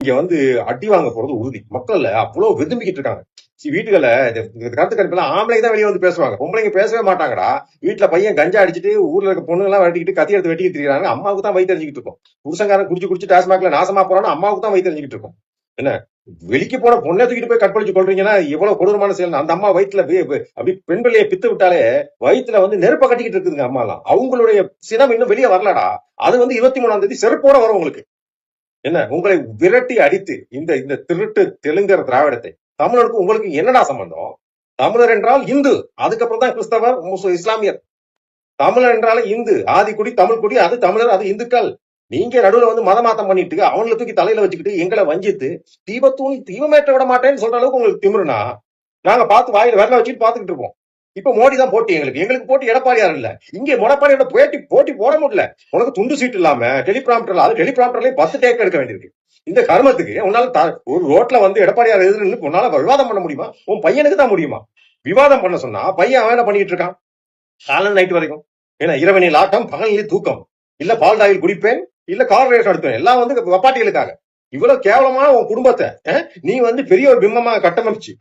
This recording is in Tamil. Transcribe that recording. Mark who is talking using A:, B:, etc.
A: இங்க அடி வாங்க போறது உறுதி. மக்கள் அவ்வளவு விரும்பிக்கிட்டு இருக்காங்க. வீட்டுகள்ல கருத்து கணிப்பெல்லாம் ஆம்பளைங்க தான் வெளியே வந்து பேசுவாங்க, பொம்பளைங்க பேசவே மாட்டாங்கடா. வீட்டுல பையன் கஞ்சா அடிச்சுட்டு ஊர்ல இருக்க பொண்ணுங்க எல்லாம் வெட்டிக்கிட்டு கத்தி எடுத்து வெட்டிக்கிட்டு இருக்காங்க. அம்மாவுக்கு தான் வயிற்று தெரிஞ்சுக்கிட்டு இருக்கும். புருஷங்காரன் குடிச்சு டாஸ்மாக்ல நாசமா போறான்னு அம்மாவுக்கு தான் வயிற்று தெரிஞ்சுக்கிட்டு இருக்கும். என்ன வெளிக்கு போன பொண்ணை தூக்கிட்டு போய் கற்பழிச்சு கொள்றீங்கன்னா எவ்வளவு கொடூரமான செயல். அந்த அம்மா வயிற்றுல அப்படி பெண் பிள்ளையை பித்து விட்டாலே வயிற்றுல நெருப்ப கட்டிக்கிட்டு இருக்குதுங்க அம்மா எல்லாம். அவங்களுடைய சினம் இன்னும் வெளியே வரலடா. அது 23ஆம் தேதி செருப்போட வரும் உங்களுக்கு. என்ன உங்களை விரட்டி அடித்து இந்த இந்த திருட்டு தெலுங்கர் திராவிடத்தை தமிழருக்கு உங்களுக்கு என்னடா சம்பந்தம்? தமிழர் என்றால் இந்து, அதுக்கப்புறம் தான் கிறிஸ்தவர் இஸ்லாமியர். தமிழர் என்றாலே இந்து, ஆதிக்குடி தமிழ் குடி, அது தமிழர், அது இந்துக்கள். நீங்க நடுவில் மதமாத்தம் பண்ணிட்டு அவங்களை தூக்கி தலையில வச்சுக்கிட்டு எங்களை வஞ்சித்து தீபமேற்ற விட மாட்டேன்னு சொல்ற அளவுக்கு உங்களுக்கு திமிருனா நாங்க பார்த்து வாயில விரல வச்சுட்டு பாத்துக்கிட்டு இருப்போம். இப்ப மோடி தான் போட்டி, எங்களுக்கு போட்டி எடப்பாடியார் இல்ல. இங்க எடப்பாடியோட போட்டி போட முடியல. உனக்கு துண்டு சீட் இல்லாம டெலிபிராம்டர், அது டெலிபிராம்டர்லயே 10 டேக் எடுக்க வேண்டியிருக்கு. இந்த கர்மத்துக்கு உன்னால ஒரு ரோட்ல எடப்பாடியார் எதிர்த்து உன்னால விவாதம் பண்ண முடியுமா? உன் பையனுக்கு தான் முடியுமா? விவாதம் பண்ண சொன்னா பையன் அவன் என்ன பண்ணிட்டு இருக்கான்? காலையில் நைட் வரைக்கும் ஏன்னா இரவனில் ஆட்டம் பகலில் தூக்கம், இல்ல பால் டாயில் குடிப்பேன், இல்ல கார் ரேஸ் நடத்துவேன், எல்லாம் வப்பாட்டிகளுக்காக. இவ்வளவு கேவலமான உன் குடும்பத்தை நீ பெரிய ஒரு பிம்பமா கட்டமைச்சு